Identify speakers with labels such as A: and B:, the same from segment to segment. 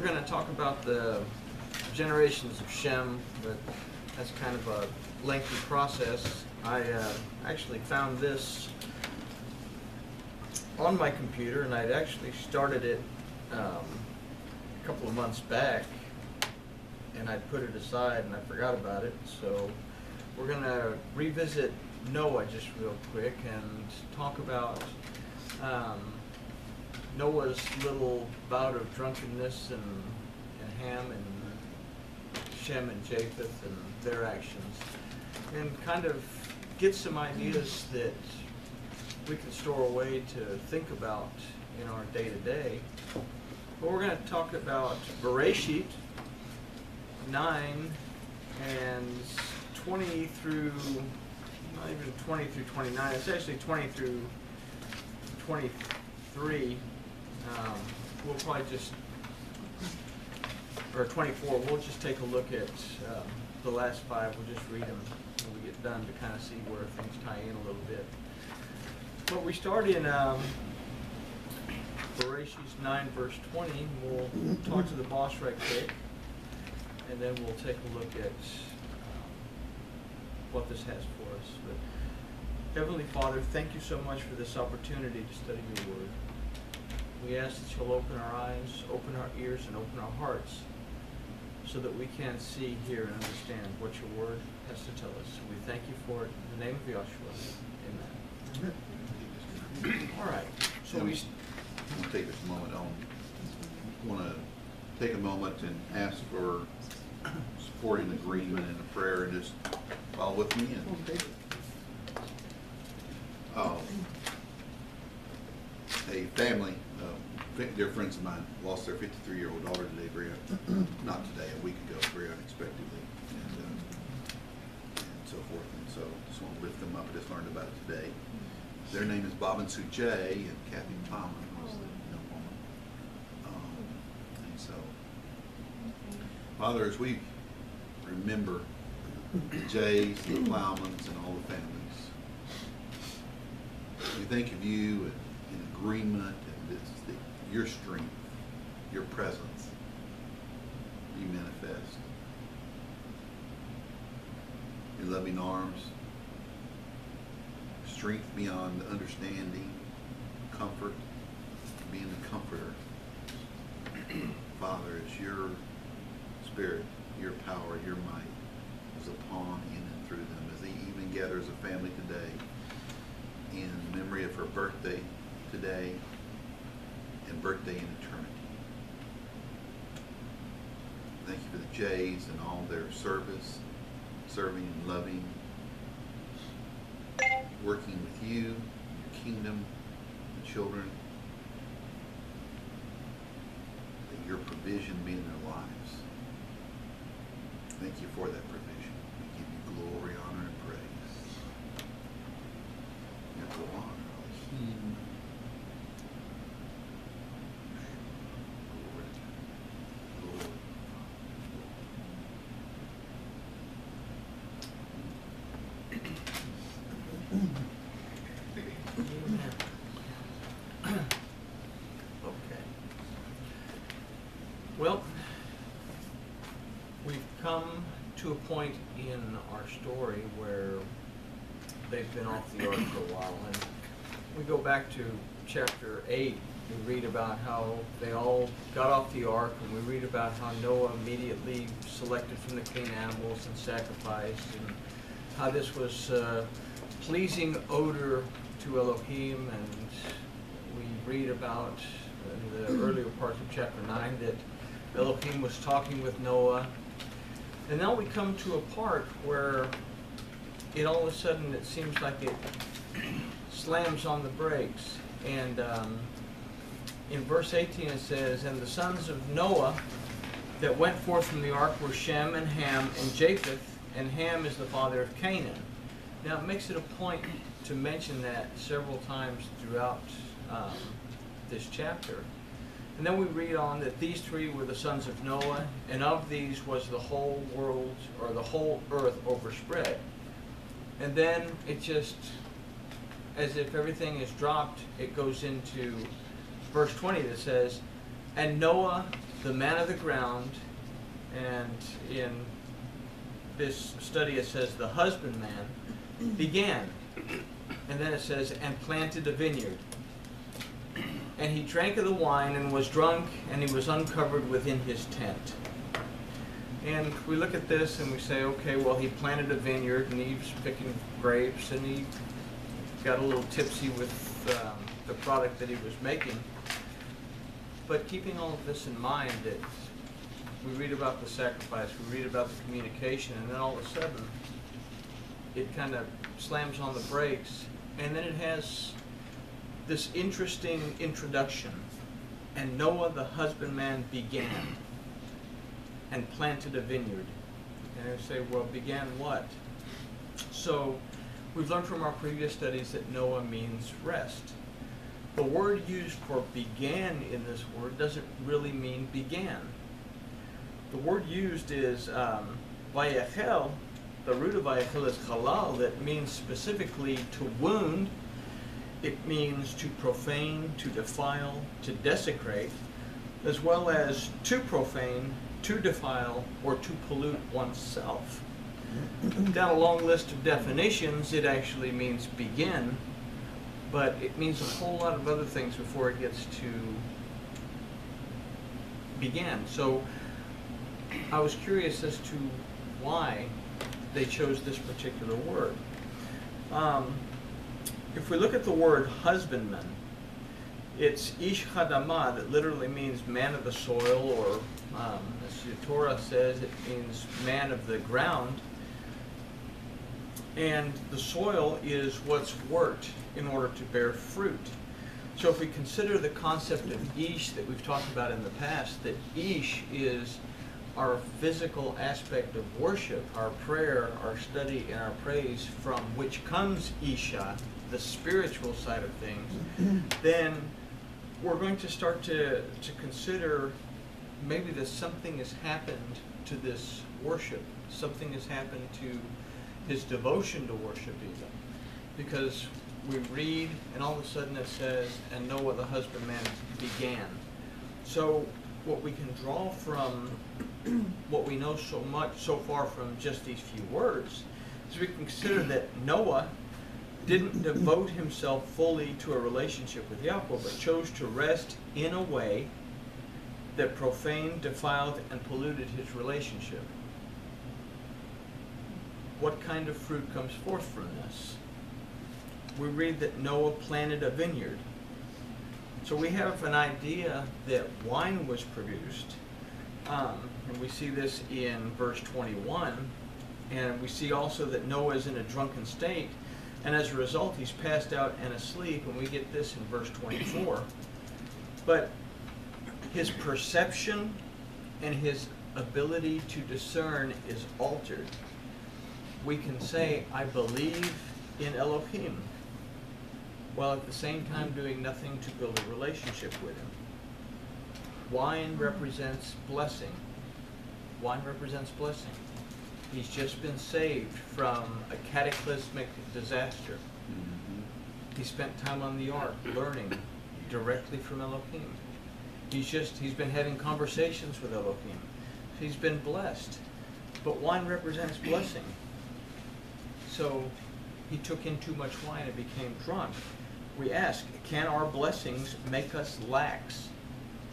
A: going to talk about the generations of Shem, but that's kind of a lengthy process. I actually found this on my computer, and I'd actually started it a couple of months back, and I put it aside and I forgot about it. So we're going to revisit Noah just real quick and talk about Noah's little bout of drunkenness and Ham and Shem and Japheth and their actions, and kind of get some ideas that we can store away to think about in our day-to-day. But we're going to talk about Bereshit 9 and 20 through, not even 20 through 29, it's actually 20 through 23. We'll probably just, or 24, we'll just take a look at the last 5. We'll just read them when we get done to kind of see where things tie in a little bit. But we start in Bereshit 9 verse 20. We'll talk to the boss right quick, and then we'll take a look at what this has for us. But Heavenly Father, thank you so much for this opportunity to study your word. We ask that you'll open our eyes, open our ears, and open our hearts so that we can see, hear, and understand what your word has to tell us. We thank you for it in the name of Yahshua. Amen. All right. So
B: I'm going to take this moment on. I want to take a moment and ask for support and agreement and a prayer, and just follow with me. A family, dear friends of mine, lost their 53-year-old daughter today, not today, a week ago, very unexpectedly, and so forth. And so just want to lift them up. I just learned about it today. Their name is Bob and Sue J, and Kathy Plowman was the young woman. And so, Father, as we remember the Jays, the Plowmans, and all the families, we think of you in agreement, and your strength, your presence, you manifest. Your loving arms, strength beyond understanding, comfort, being the comforter. Father, as your spirit, your power, your might is upon, in, and through them, as they even gather as a family today in memory of her birthday today and birthday in eternity. Thank you for the Jays and all their service, serving and loving, working with you, your kingdom, the children, that your provision be in their lives. Thank you for that provision. We give you glory, honor, and praise. You have to go on.
A: Well, we've come to a point in our story where they've been off the ark for a while, and we go back to chapter 8. We read about how they all got off the ark, and we read about how Noah immediately selected from the clean animals and sacrificed, and how this was pleasing odor to Elohim. And we read about in the earlier parts of chapter 9 that Elohim was talking with Noah. And now we come to a part where it all of a sudden it seems like it slams on the brakes. And in verse 18 it says, "And the sons of Noah that went forth from the ark were Shem and Ham and Japheth, and Ham is the father of Canaan." Now it makes it a point to mention that several times throughout this chapter. And then we read on that these 3 were the sons of Noah, and of these was the whole world, or the whole earth, overspread. And then it just, as if everything is dropped, it goes into verse 20 that says, "And Noah the man of the ground, and in this study it says the husbandman, began. And then it says, and planted a vineyard. And he drank of the wine and was drunk, and he was uncovered within his tent. And we look at this and we say, okay, well, he planted a vineyard and he was picking grapes and he got a little tipsy with the product that he was making. But keeping all of this in mind, that we read about the sacrifice, we read about the communication, and then all of a sudden it kind of slams on the brakes, and then it has this interesting introduction. And Noah the husbandman began and planted a vineyard. And I say, well, began what? So we've learned from our previous studies that Noah means rest. The word used for began in this word doesn't really mean began. The word used is vayachel. The root of vayachel is halal, that means specifically to wound. It means to profane, to defile, to desecrate, as well as to profane, to defile, or to pollute oneself. Down a long list of definitions, it actually means begin, but it means a whole lot of other things before it gets to begin. So I was curious as to why they chose this particular word. If we look at the word husbandman, it's ish hadamah, that literally means man of the soil, or as the Torah says, it means man of the ground. And the soil is what's worked in order to bear fruit. So if we consider the concept of ish that we've talked about in the past, that ish is our physical aspect of worship, our prayer, our study, and our praise, from which comes isha, the spiritual side of things, then we're going to start to consider maybe that something has happened to this worship. Something has happened to his devotion to worship even. Because we read, and all of a sudden it says, and Noah the husbandman began. So what we can draw from what we know so far from just these few words is we can consider that Noah didn't devote himself fully to a relationship with Yahweh, but chose to rest in a way that profaned, defiled, and polluted his relationship. What kind of fruit comes forth from this? We read that Noah planted a vineyard. So we have an idea that wine was produced. And we see this in verse 21. And we see also that Noah is in a drunken state. And as a result, he's passed out and asleep. And we get this in verse 24. But his perception and his ability to discern is altered. We can say, I believe in Elohim, while at the same time doing nothing to build a relationship with him. Wine represents blessing. Wine represents blessing. He's just been saved from a cataclysmic disaster. He spent time on the ark learning directly from Elohim. He's been having conversations with Elohim. He's been blessed. But wine represents blessing. So he took in too much wine and became drunk. We ask, can our blessings make us lax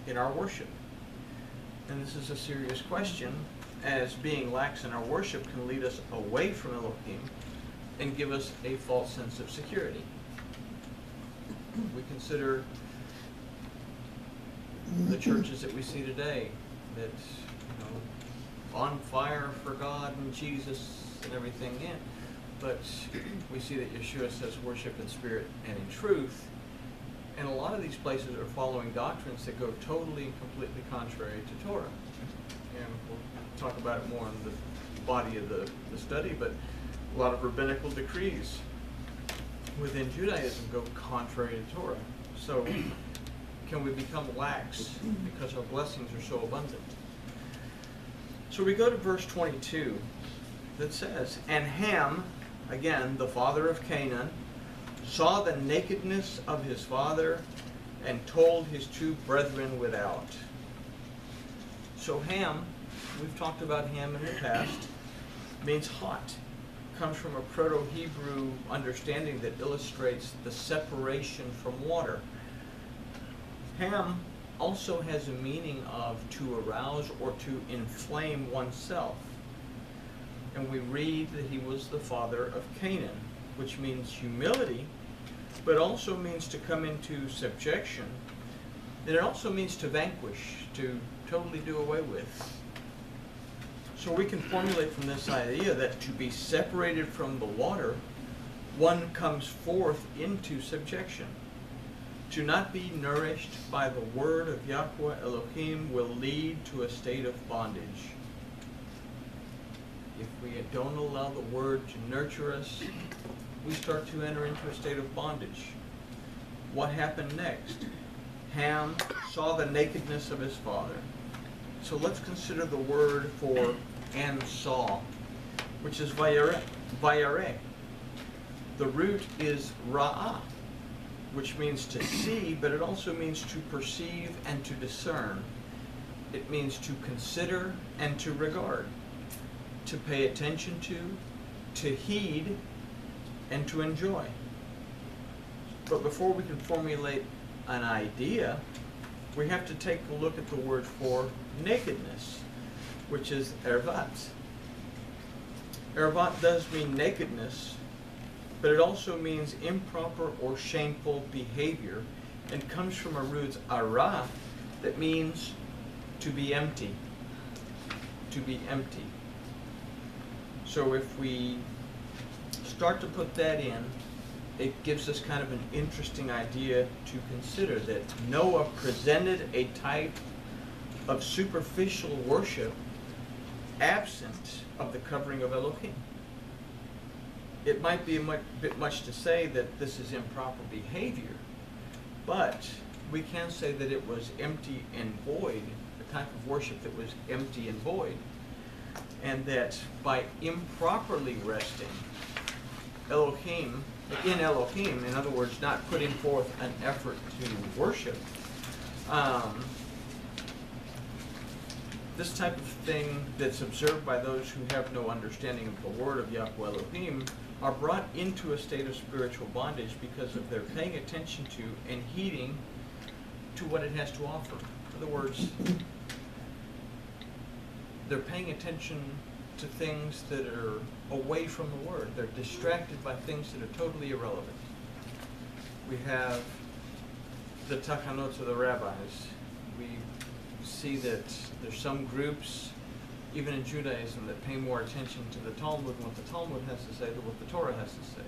A: in our worship? And this is a serious question, as being lax in our worship can lead us away from Elohim and give us a false sense of security. We consider the churches that we see today that, on fire for God and Jesus and everything in. But we see that Yeshua says worship in spirit and in truth. And a lot of these places are following doctrines that go totally and completely contrary to Torah. And we'll talk about it more in the body of the study, but a lot of rabbinical decrees within Judaism go contrary to Torah. So can we become lax because our blessings are so abundant? So we go to verse 22 that says, and Ham, again, the father of Canaan, saw the nakedness of his father and told his two brethren without. So Ham, we've talked about Ham in the past, means hot. Comes from a Proto-Hebrew understanding that illustrates the separation from water. Ham also has a meaning of to arouse or to inflame oneself. And we read that he was the father of Canaan, which means humility, but also means to come into subjection. And it also means to vanquish, to totally do away with. So we can formulate from this idea that to be separated from the water, one comes forth into subjection. To not be nourished by the word of Yahweh Elohim will lead to a state of bondage. If we don't allow the word to nurture us, we start to enter into a state of bondage. What happened next? Ham saw the nakedness of his father. So let's consider the word for and saw, which is vayareh. The root is ra'ah, which means to see, but it also means to perceive and to discern. It means to consider and to regard, to pay attention to heed, and to enjoy. But before we can formulate an idea, we have to take a look at the word for nakedness, which is ervat. Ervat does mean nakedness, but it also means improper or shameful behavior, and comes from a root ara that means to be empty. To be empty. So if we start to put that in, it gives us kind of an interesting idea to consider that Noah presented a type of superficial worship absent of the covering of Elohim. It might be a bit much to say that this is improper behavior, but we can say that it was empty and void, the type of worship that was empty and void, and that by improperly resting in Elohim, in other words, not putting forth an effort to worship, this type of thing that's observed by those who have no understanding of the word of Yahweh Elohim are brought into a state of spiritual bondage because of their paying attention to and heeding to what it has to offer. In other words, they're paying attention to things that are away from the word. They're distracted by things that are totally irrelevant. We have the tachanot of the rabbis. We see that there's some groups, even in Judaism, that pay more attention to the Talmud and what the Talmud has to say than what the Torah has to say.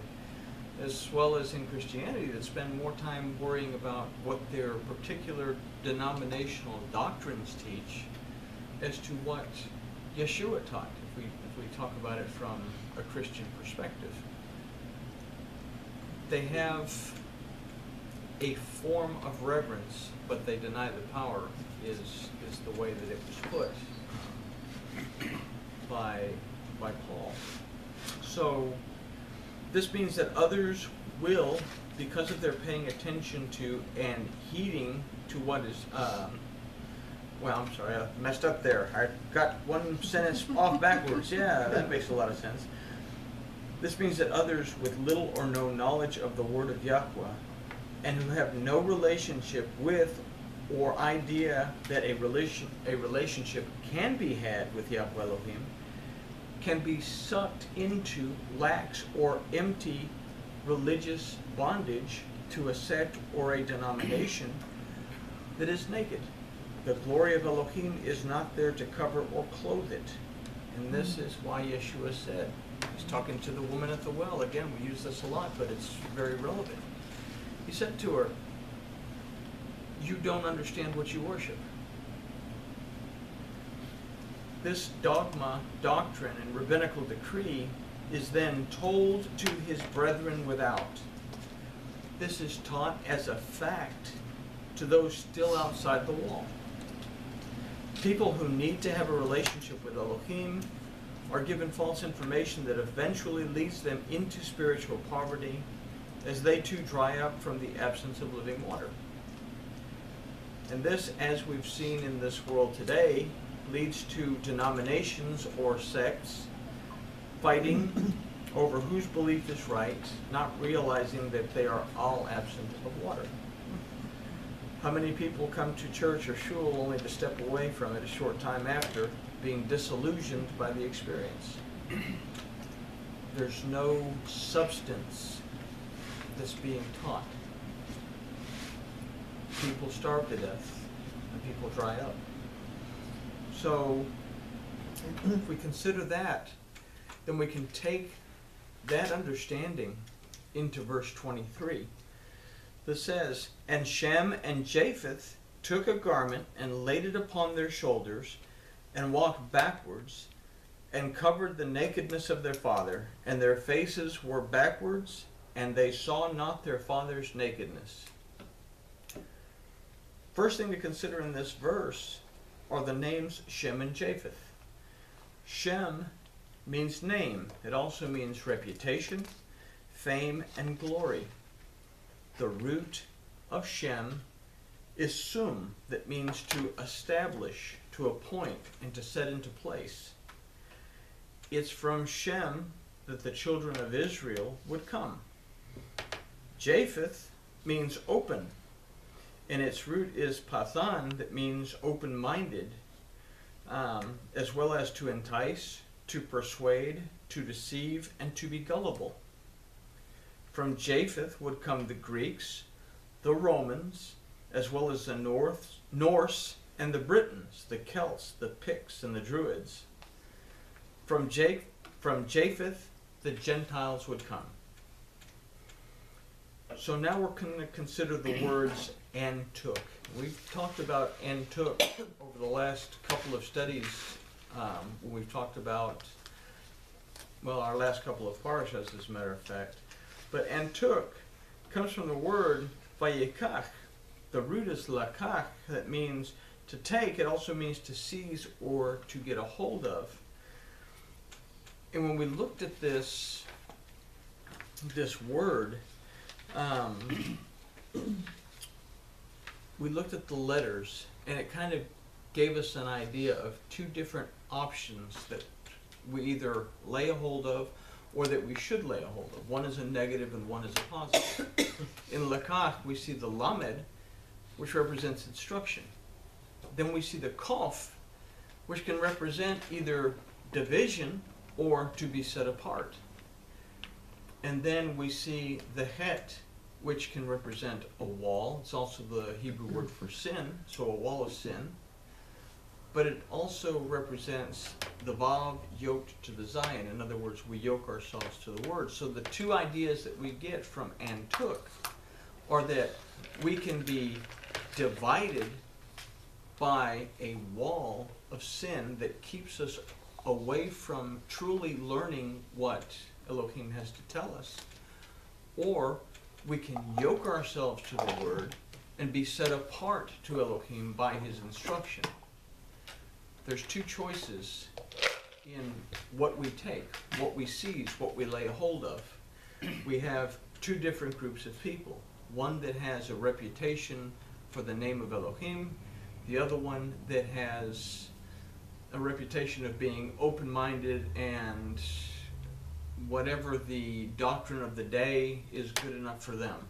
A: As well as in Christianity, that spend more time worrying about what their particular denominational doctrines teach as to what Yeshua taught, if we talk about it from a Christian perspective. They have a form of reverence, but they deny the power, is the way that it was put by Paul. So this means that others will, because of their paying attention to and heeding to what is, well, I'm sorry, I messed up there. I got one sentence off backwards. Yeah, that makes a lot of sense. This means that others with little or no knowledge of the word of Yahweh and who have no relationship with or idea that a relationship can be had with Yahweh Elohim can be sucked into lax or empty religious bondage to a sect or a denomination that is naked. The glory of Elohim is not there to cover or clothe it. And this is why Yeshua said, he's talking to the woman at the well. Again, we use this a lot, but it's very relevant. He said to her, you don't understand what you worship. This dogma, doctrine, and rabbinical decree is then told to his brethren without. This is taught as a fact to those still outside the wall. People who need to have a relationship with Elohim are given false information that eventually leads them into spiritual poverty as they too dry up from the absence of living water. And this, as we've seen in this world today, leads to denominations or sects fighting over whose belief is right, not realizing that they are all absent of water. How many people come to church or shul only to step away from it a short time after, being disillusioned by the experience? There's no substance that's being taught. People starve to death and people dry up. So if we consider that, then we can take that understanding into verse 23 that says, "And Shem and Japheth took a garment and laid it upon their shoulders and walked backwards and covered the nakedness of their father, and their faces were backwards, and they saw not their father's nakedness." First thing to consider in this verse are the names Shem and Japheth. Shem means name. It also means reputation, fame, and glory. The root of Shem is sum, that means to establish, to appoint, and to set into place. It's from Shem that the children of Israel would come. Japheth means open, and its root is pathan, that means open-minded, as well as to entice, to persuade, to deceive, and to be gullible. From Japheth would come the Greeks, the Romans, as well as the Norse, and the Britons, the Celts, the Picts, and the Druids. From Japheth, the Gentiles would come. So now we're going to consider the words "and took." We've talked about "and took" over the last couple of studies. We've talked about, well, our last couple of parashas, as a matter of fact. But "and took" comes from the word vayikach. The root is lakach, that means to take. It also means to seize or to get a hold of. And when we looked at this word, we looked at the letters, and it kind of gave us an idea of two different options that we either lay a hold of or that we should lay a hold of. One is a negative and one is a positive. In lakach, we see the lamed, which represents instruction. Then we see the kof, which can represent either division or to be set apart. And then we see the het, which can represent a wall. It's also the Hebrew word for sin, so a wall of sin. But it also represents the vav yoked to the zayin. In other words, we yoke ourselves to the word. So the two ideas that we get from "and took" are that we can be divided by a wall of sin that keeps us away from truly learning what Elohim has to tell us, or we can yoke ourselves to the word and be set apart to Elohim by his instruction. There's two choices in what we take, what we seize, what we lay a hold of. We have two different groups of people. One that has a reputation for the name of Elohim, the other one that has a reputation of being open-minded and whatever the doctrine of the day is good enough for them.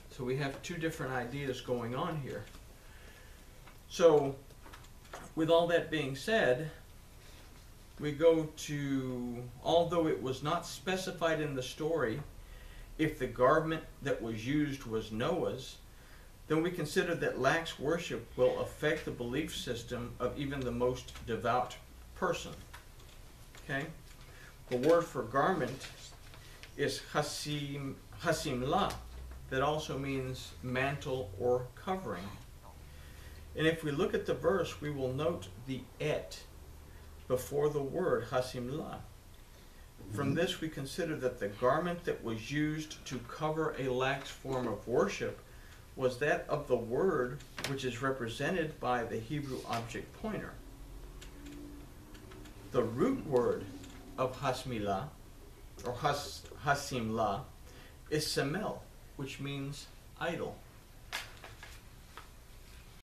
A: So we have two different ideas going on here. So with all that being said, we go to, although it was not specified in the story if the garment that was used was Noah's, then we consider that lax worship will affect the belief system of even the most devout person. Okay? The word for garment is hasimlah, that also means mantle or covering. And if we look at the verse, we will note the et before the word hasimlah. From this we consider that the garment that was used to cover a lax form of worship was that of the word, which is represented by the Hebrew object pointer. The root word of hasmilah, or hasimlah, is semel, which means idol.